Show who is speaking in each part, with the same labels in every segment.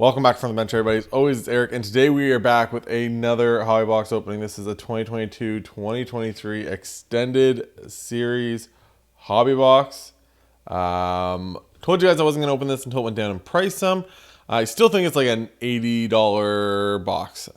Speaker 1: Welcome back from the bench, everybody. As always, it's Eric, and today we are back with another hobby box opening. This is a 2022-2023 extended series hobby box. Told you guys I wasn't going to open this until it went down in price some. I still think it's like an $80 box.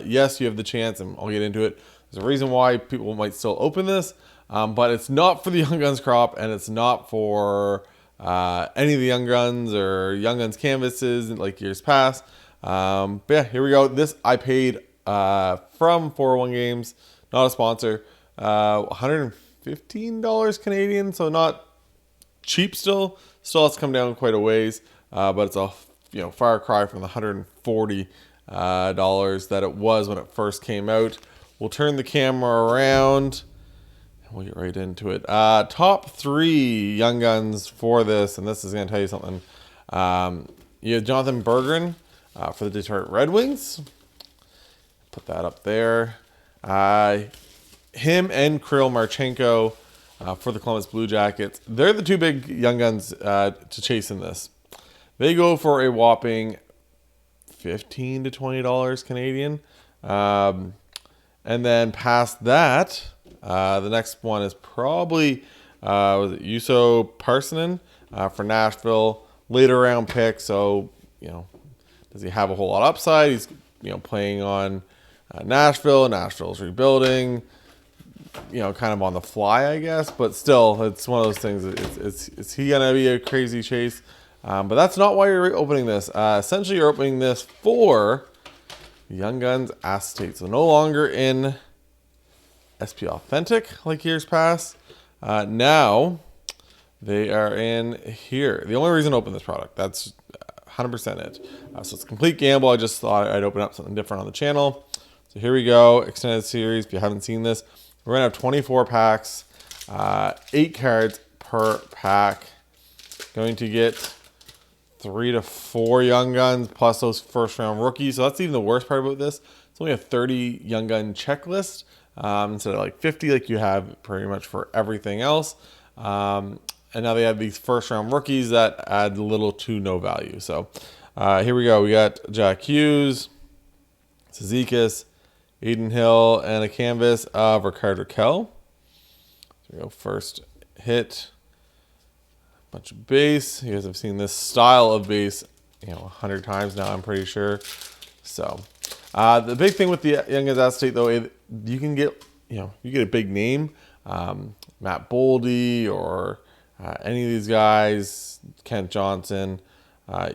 Speaker 1: Yes, you have the chance, and I'll get into it. There's a reason why people might still open this, but it's not for the Young Guns crop, and it's not for any of the Young Guns or Young Guns canvases like years past. But yeah, here we go. This I paid from 401 Games, not a sponsor, $115 Canadian, so not cheap still. Still has to come down quite a ways, but it's a far cry from the $140 that it was when it first came out. We'll turn the camera around. We'll get right into it. Top 3 Young Guns for this, and this is going to tell you something. You have Jonathan Berggren for the Detroit Red Wings. Put that up there. Him and Kirill Marchenko for the Columbus Blue Jackets. They're the 2 big Young Guns to chase in this. They go for a whopping $15 to $20 Canadian. And then past that, the next one is probably was it Juuso Parssinen for Nashville, later round pick. So does he have a whole lot of upside? He's playing on Nashville. Nashville's rebuilding. Kind of on the fly, I guess. But still, it's one of those things. Is he gonna be a crazy chase? But that's not why you're opening this. Essentially, you're opening this for Young Guns Acetate. So no longer in SP Authentic like years past. Now they are in here. The only reason to open this product, that's 100% it. So it's a complete gamble. I just thought I'd open up something different on the channel. So here we go, extended series. If you haven't seen this, we're gonna have 24 packs, 8 cards per pack. Going to get 3 to 4 Young Guns plus those first round rookies. So that's even the worst part about this. It's only a 30 Young Gun checklist. Instead of like 50 like you have pretty much for everything else. And now they have these first round rookies that add little to no value. So here we go. We got Jack Hughes, Cizikas, Aiden Hill, and a canvas of Rickard Rakell. So we go first hit. Bunch of base. You guys have seen this style of base 100 times now, I'm pretty sure. So the big thing with the Young Guns Acetate, though, you can get you get a big name, Matt Boldy or any of these guys, Kent Johnson.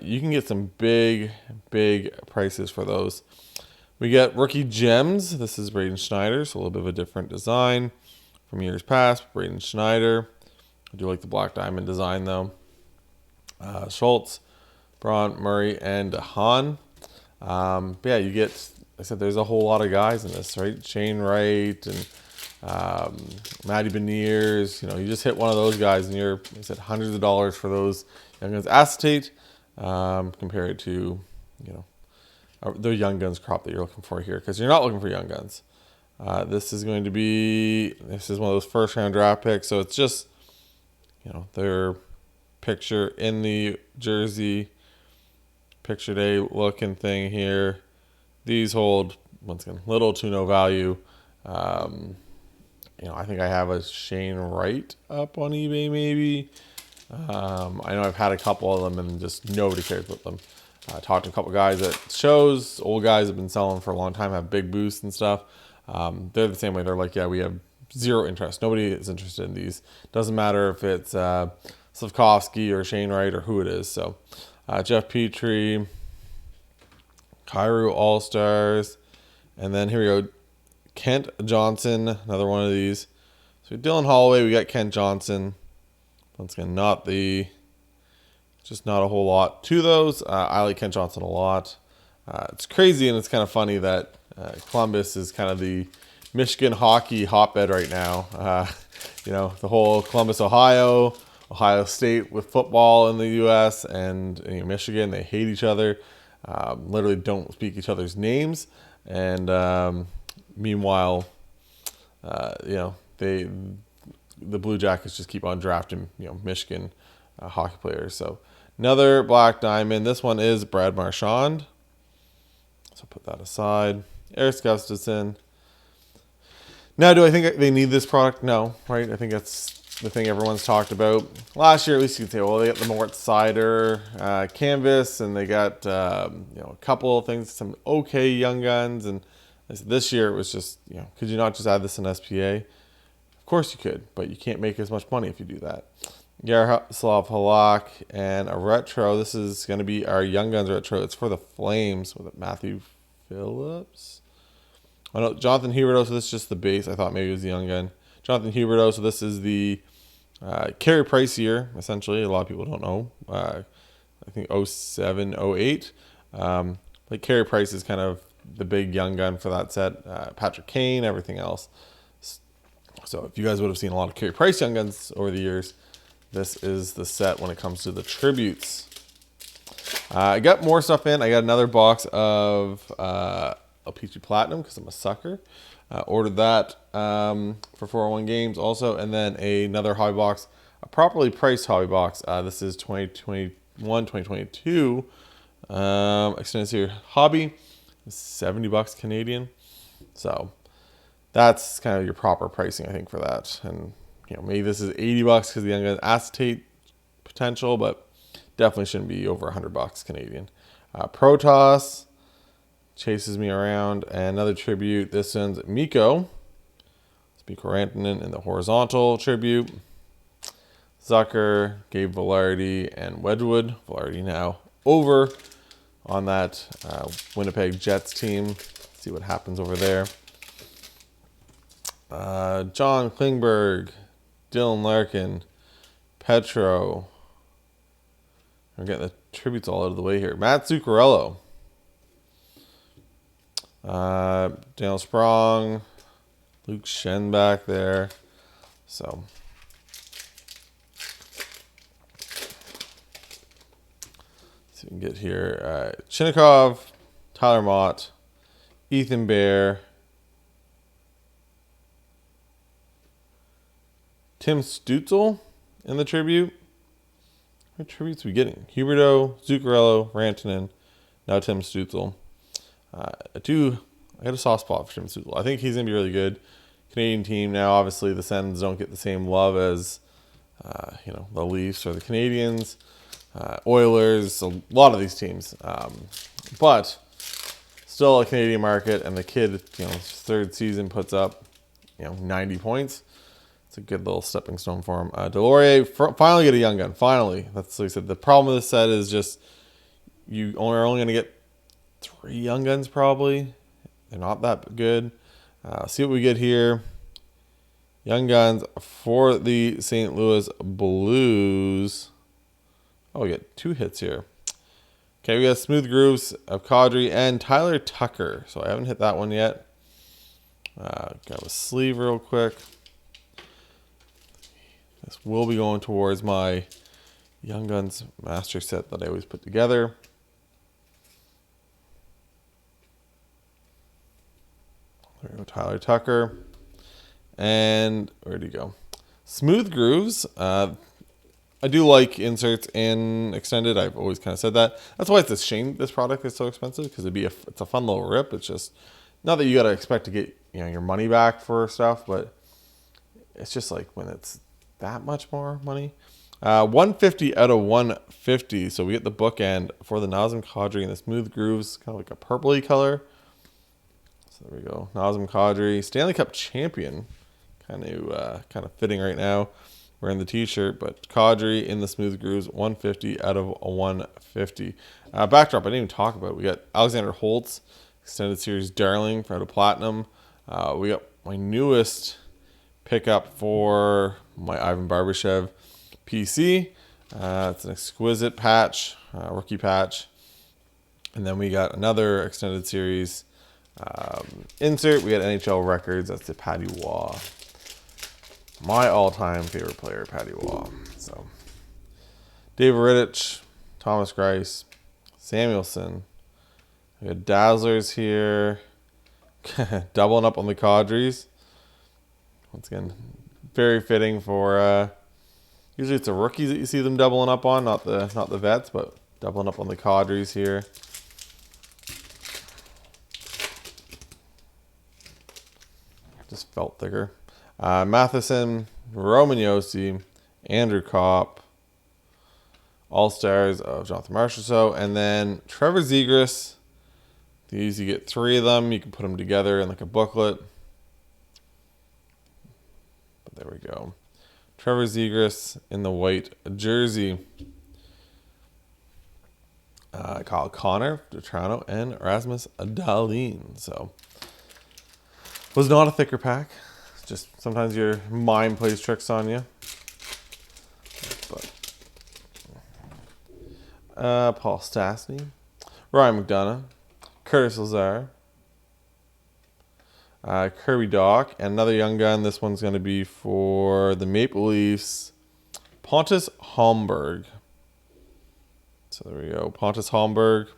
Speaker 1: You can get some big prices for those. We get rookie gems. This is Braden Schneider, so a little bit of a different design from years past. Braden Schneider. I do like the black diamond design though. Schultz, Braun, Murray, and Hahn. But yeah, you get. I said there's a whole lot of guys in this, right? Shane Wright and Matty Beniers. You just hit one of those guys, and you're hundreds of dollars for those Young Guns Acetate compared to the Young Guns crop that you're looking for here, because you're not looking for Young Guns. This is one of those first round draft picks, so it's just their picture in the jersey, picture day looking thing here. These hold, once again, little to no value. I think I have a Shane Wright up on eBay maybe. I know I've had a couple of them and just nobody cares about them. I talked to a couple guys at shows. Old guys have been selling for a long time, have big boosts and stuff. They're the same way. They're like, yeah, we have zero interest. Nobody is interested in these. Doesn't matter if it's Slavkovsky or Shane Wright or who it is. So Jeff Petrie, Kyrou All-Stars, and then here we go, Kent Johnson, another one of these. So Dylan Holloway, we got Kent Johnson. Once again, just not a whole lot to those. I like Kent Johnson a lot. It's crazy and it's kind of funny that Columbus is kind of the Michigan hockey hotbed right now. The whole Columbus, Ohio State with football in the U.S. and Michigan, they hate each other. Literally don't speak each other's names. And meanwhile, the Blue Jackets just keep on drafting Michigan hockey players. So Another black diamond. This one is Brad Marchand. So put that aside. Eris Gustafsson. Now, do I think they need this product? No, right? I think that's the thing everyone's talked about. Last year, at least you could say, well, they got the Mort Cider canvas, and they got a couple of things, some okay young guns. And this year, it was just, could you not just add this in SPA? Of course you could, but you can't make as much money if you do that. Yaroslav Halak and a retro. This is going to be our Young Guns retro. It's for the Flames with Matthew Phillips. Oh no, Jonathan Huberdeau. So this is just the base. I thought maybe it was the Young Gun. Jonathan Huberdeau. So this is the Carey Price year, essentially. A lot of people don't know. I think 07, 08. Like Carey Price is kind of the big Young Gun for that set. Patrick Kane, everything else. So if you guys would have seen a lot of Carey Price Young Guns over the years, this is the set when it comes to the tributes. I got more stuff in. I got another box of LPG Platinum because I'm a sucker. Ordered that for 401 Games also. And then another hobby box, a properly priced hobby box. This is 2021, 2022. Extended Series Hobby. $70 Canadian. So that's kind of your proper pricing, I think, for that. And maybe this is $80 because the Young Gun Acetate potential, but definitely shouldn't be over $100 Canadian. Protoss chases me around, and another tribute. This one's Mikko. It's Mikko Rantanen in the horizontal tribute. Zucker, Gabe Velarde, and Wedgwood. Velarde now over on that Winnipeg Jets team. See what happens over there. John Klingberg, Dylan Larkin, Petro. We're getting the tributes all out of the way here. Matt Zuccarello. Daniel Sprong. Luke Shen back there. So. Let's see what we can get here. Chinnikov, Tyler Mott, Ethan Bear, Tim Stutzel in the tribute. What tributes are we getting? Huberdeau, Zuccarello, Rantanen, now Tim Stutzel. I got a soft spot for Tim Stutzel. I think he's going to be really good. Canadian team now, obviously the Sens don't get the same love as the Leafs or the Canadians, Oilers, a lot of these teams. But still a Canadian market, and the kid, his third season puts up, 90 points. It's a good little stepping stone for him. Delorier finally get a Young Gun. Finally, that's what he said. The problem with this set is just you are only going to get 3 Young Guns probably. They're not that good. See what we get here. Young Guns for the St. Louis Blues. Oh, we get 2 hits here. Okay, we got Smooth Grooves of Kadri and Tyler Tucker. So I haven't hit that one yet. Grab a sleeve real quick. This will be going towards my Young Guns master set that I always put together. There we go, Tyler Tucker. And where'd he go? Smooth Grooves. I do like inserts in extended. I've always kind of said that. That's why it's a shame this product is so expensive, because it's a fun little rip. It's just not that you got to expect to get your money back for stuff, but it's just like when it's that much more money. 150 out of 150. So we get the bookend for the Nazem Kadri and the Smooth Grooves, kind of like a purpley color. So there we go. Nazem Kadri, Stanley Cup champion. Kind of fitting right now. Wearing the t-shirt, but Kadri in the Smooth Grooves, 150 out of 150. Backdrop, I didn't even talk about it. We got Alexander Holtz, Extended Series Darling out of Platinum. We got my newest pickup for my Ivan Barbashev PC. It's an exquisite patch, rookie patch. And then we got another Extended Series insert. We got NHL Records. That's the Patty Waugh. My all-time favorite player, Patty Waugh. So, Dave Rittich, Thomas Greiss, Samuelson. We got Dazzlers here. Doubling up on the Kadris. Once again, very fitting for Usually it's the rookies that you see them doubling up on, not the vets, but doubling up on the cadres here. Just felt thicker. Matheson, Roman Yossi, Andrew Kopp, All-Stars of Jonathan Marchessault, and then Trevor Zegras. These, you get 3 of them. You can put them together in like a booklet. But there we go. Trevor Zegras in the white jersey. Kyle Connor, Toronto, and Rasmus Dahlin. So, was not a thicker pack. Just sometimes your mind plays tricks on you. But Paul Stastny, Ryan McDonough, Curtis Lazar, Kirby Doc, and another young gun. This one's going to be for the Maple Leafs, Pontus Holmberg. So there we go. Pontus Holmberg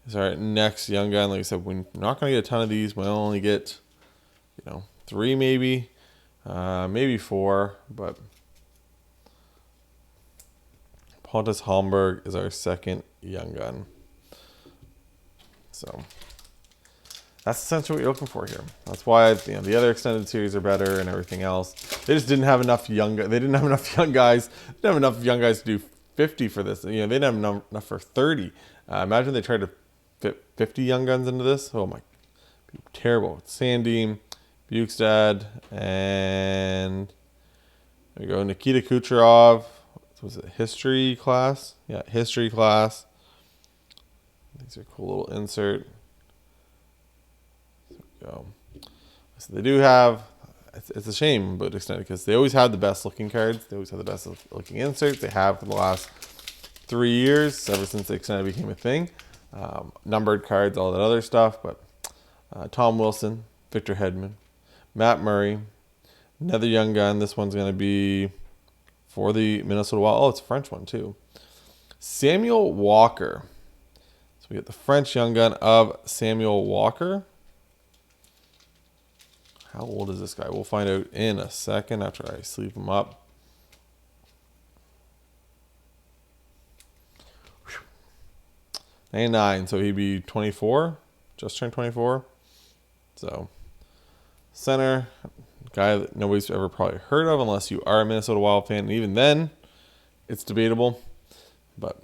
Speaker 1: is our next young gun. Like I said, we're not going to get a ton of these. We'll only get, 3 maybe, maybe 4. But Pontus Holmberg is our second young gun. So that's essentially what you're looking for here. That's why the other extended series are better and everything else. They just didn't have enough young. They didn't have enough young guys. They didn't have enough young guys to do 50 for this. They didn't have enough for 30. Imagine they tried to fit 50 young guns into this. Oh my, terrible. Sandin, Bukestad, and there we go. Nikita Kucherov. Was it history class? Yeah, history class. These are cool little insert. There we go. So they do have. It's a shame, but extended because they always had the best looking cards. They always had the best looking inserts. They have for the last 3 years, ever since the extended became a thing. Numbered cards, all that other stuff. But Tom Wilson, Victor Hedman, Matt Murray, another young gun. This one's going to be for the Minnesota Wild. Oh, it's a French one too. Samuel Walker. So we get the French young gun of Samuel Walker. How old is this guy? We'll find out in a second after I sleeve him up. 99, so he'd be 24. Just turned 24. So, center, guy that nobody's ever probably heard of unless you are a Minnesota Wild fan. And even then, it's debatable. But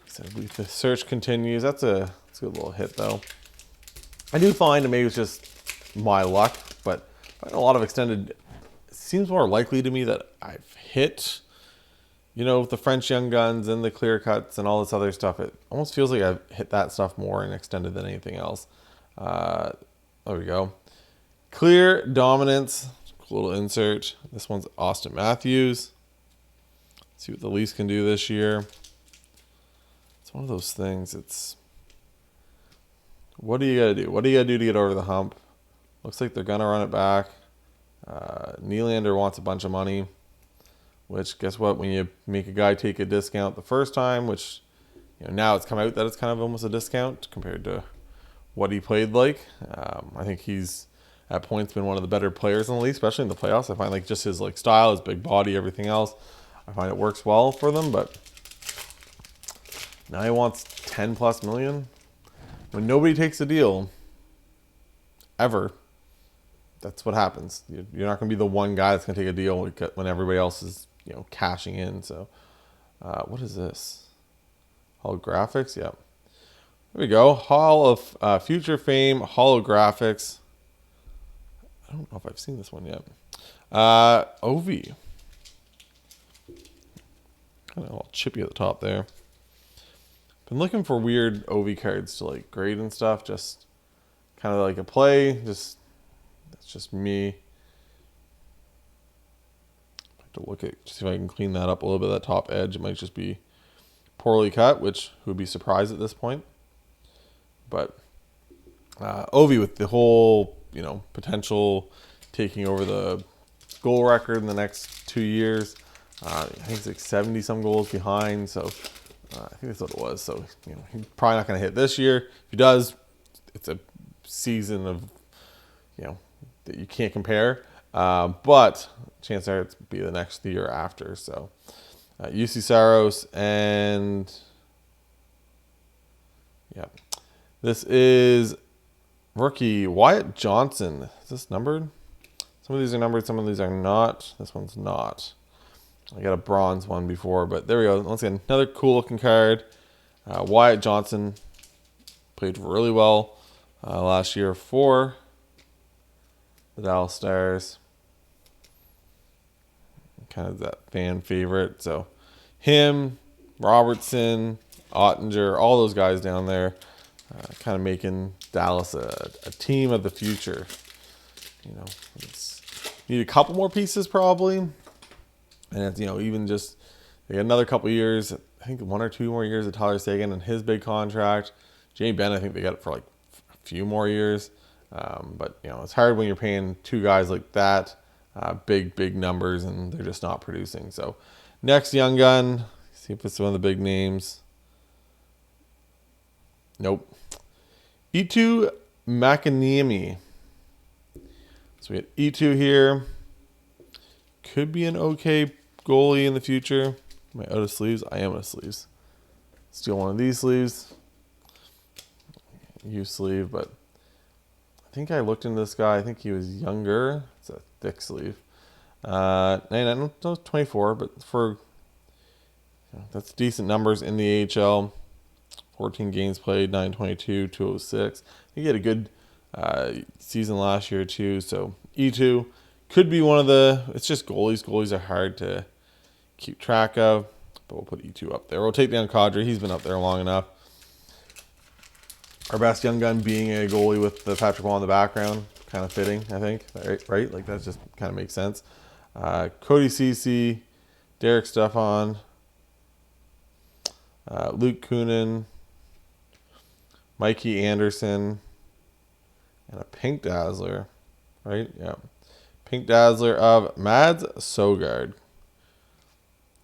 Speaker 1: so the search continues. That's a good little hit, though. I do find, and maybe it's just my luck, but I find a lot of extended. It seems more likely to me that I've hit, the French young guns and the clear cuts and all this other stuff. It almost feels like I've hit that stuff more in extended than anything else. There we go. Clear dominance. Cool little insert. This one's Austin Matthews. Let's see what the Leafs can do this year. It's one of those things. It's what do you got to do? What do you got to do to get over the hump? Looks like they're going to run it back. Nylander wants a bunch of money, which guess what? When you make a guy take a discount the first time, which now it's come out that it's kind of almost a discount compared to what he played like. I think he's at points been one of the better players in the league, especially in the playoffs. I find like just his style, his big body, everything else. I find it works well for them, but now he wants 10 plus million. When nobody takes a deal, ever, that's what happens. You're not going to be the one guy that's going to take a deal when everybody else is, cashing in. So, what is this? Holographics? Yep. There we go. Hall of Future Fame holographics. I don't know if I've seen this one yet. Ovi. Kind of all chippy at the top there. Been looking for weird Ovi cards to grade and stuff. Just kind of like a play. That's just me. I have to look at see if I can clean that up a little bit. That top edge, it might just be poorly cut, which who would be surprised at this point. But Ovi with the whole potential taking over the goal record in the next 2 years. I think it's like 70 some goals behind. So I think that's what it was. So he's probably not going to hit this year. If he does, it's a season of that you can't compare. But chance there it's be the next year after. So UC Saros and yeah, this is rookie Wyatt Johnson. Is this numbered? Some of these are numbered, some of these are not. This one's not. I got a bronze one before, but there we go. Once again, another cool looking card. Wyatt Johnson played really well last year for the Dallas Stars. Kind of that fan favorite. So him, Robertson, Ottinger, all those guys down there, kind of making Dallas a team of the future. You know, it's need a couple more pieces probably, and it's, you know, even just they got another couple years. I think 1 or 2 more years of Tyler Seguin and his big contract. Jamie Benn, I think they got it for like a few more years. But you know, it's hard when you're paying 2 guys like that, big numbers, and they're just not producing. So next young gun, see if it's one of the big names. Nope. E2 Makaniemi. So we had E2 here. Could be an okay goalie in the future. Am I out of sleeves? I am out of sleeves. Steal one of these sleeves. Use sleeve, but I think I looked into this guy. I think he was younger. It's a thick sleeve. 24, but for that's decent numbers in the AHL. 14 games played, 922, 206. He had a good season last year too. So E2 could be one of the. It's just goalies. Goalies are hard to keep track of, but we'll put E2 up there. We'll take down Kadri. He's been up there long enough. Our best young gun being a goalie with the Patrick Wall in the background, kind of fitting, I think. Right? Like that just kind of makes sense. Cody Ceci, Derek Stefan, Luke Kunin, Mikey Anderson, and a Pink Dazzler, right? Yeah. Pink Dazzler of Mads Sogard.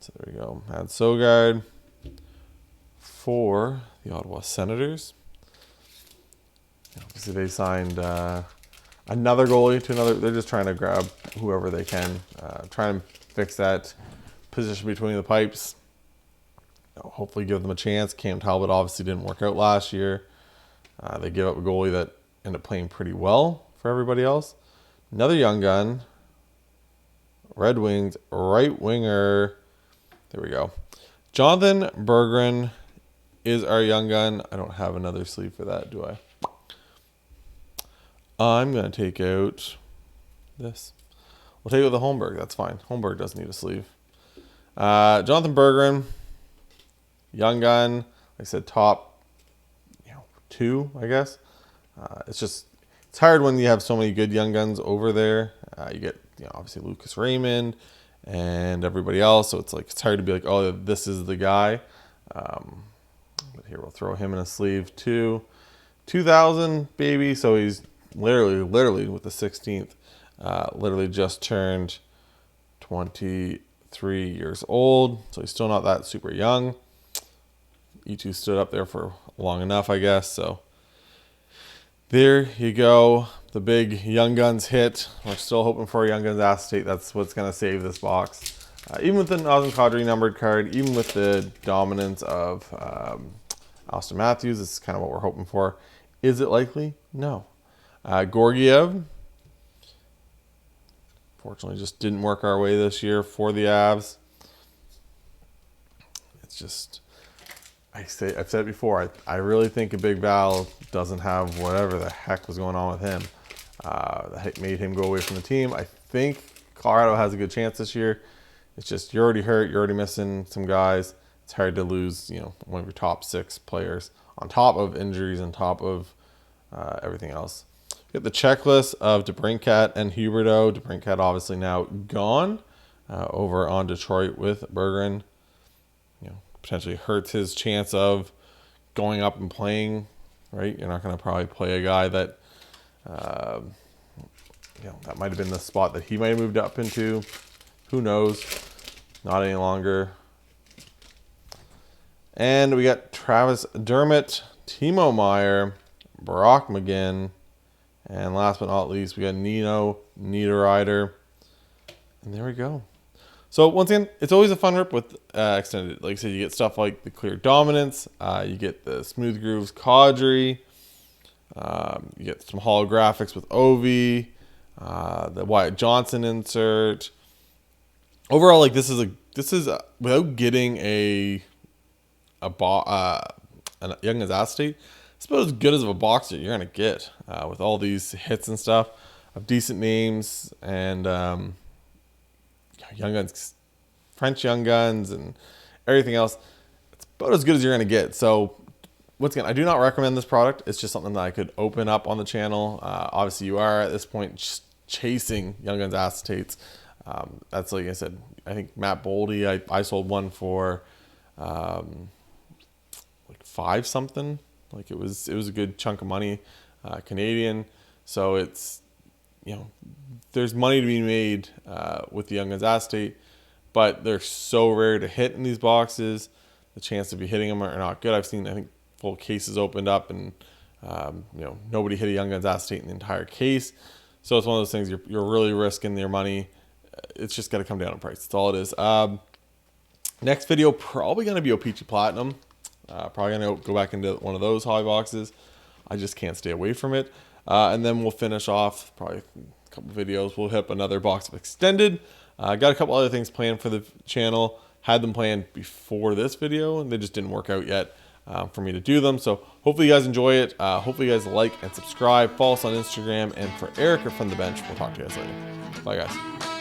Speaker 1: So there we go. Mads Sogard for the Ottawa Senators. Obviously, they signed another goalie to another. They're just trying to grab whoever they can, trying to fix that position between the pipes. Hopefully, give them a chance. Cam Talbot obviously didn't work out last year. They give up a goalie that ended up playing pretty well for everybody else. Another young gun, Red Wings right winger. There we go. Jonathan Berggren is our young gun. I don't have another sleeve for that, do I? I'm going to take out this. We'll take out the Holmberg. That's fine. Holmberg doesn't need a sleeve. Jonathan Berggren, young gun. Like I said, top 2, I guess. It's hard when you have so many good young guns over there. You get obviously Lucas Raymond and everybody else. So it's hard to be like, oh, this is the guy. But here, we'll throw him in a sleeve too. 2000, baby. So he's literally with the 16th, literally just turned 23 years old. So he's still not that super young. E2 stood up there for long enough, I guess. So there you go. The big Young Guns hit. We're still hoping for a Young Guns Acetate. That's what's going to save this box. Even with the Nazem Kadri numbered card, even with the dominance of Austin Matthews, this is kind of what we're hoping for. Is it likely? No. Gorgiev, fortunately, just didn't work our way this year for the Avs. It's just, I've said it before, I really think a Big Val doesn't have whatever the heck was going on with him. That made him go away from the team. I think Colorado has a good chance this year. It's just, you're already hurt, you're already missing some guys. It's hard to lose, one of your top 6 players on top of injuries, on top of everything else. Get the checklist of DeBrincat and Huberdeau. DeBrincat obviously now gone over on Detroit with Berggren. Potentially hurts his chance of going up and playing, right? You're not going to probably play a guy that, that might have been the spot that he might have moved up into. Who knows? Not any longer. And we got Travis Dermott, Timo Meier, Brock McGinn, And last but not least, we got Nino, Nita Rider. And there we go. So once again, it's always a fun rip with extended. Like I said, you get stuff like the Clear Dominance, you get the Smooth Grooves Caudry, you get some holographics with Ovi, the Wyatt Johnson insert. Overall, like this is without getting a Young Guns Acetate, it's about as good as of a box that you're gonna get with all these hits and stuff of decent names and Young Guns, French Young Guns, and everything else. It's about as good as you're gonna get. So once again, I do not recommend this product. It's just something that I could open up on the channel. Obviously, you are at this point just chasing Young Guns Acetates. That's like I said. I think Matt Boldy, I sold one for like $5 something. Like it was a good chunk of money, Canadian. So it's, you know, there's money to be made with the Young Guns Acetate, but they're so rare to hit in these boxes. The chance of you hitting them are not good. I've seen, I think, full cases opened up and you know, nobody hit a Young Guns Acetate in the entire case. So it's one of those things you're really risking your money. It's just got to come down in price. That's all it is. Next video probably going to be O-Pee-Chee Platinum. Probably going to go back into one of those hobby boxes. I just can't stay away from it. And then we'll finish off probably a couple videos. We'll hit up another box of extended. Got a couple other things planned for the channel. Had them planned before this video, and they just didn't work out yet for me to do them. So hopefully you guys enjoy it. Hopefully you guys like and subscribe. Follow us on Instagram. And for Eric or From the Bench, we'll talk to you guys later. Bye, guys.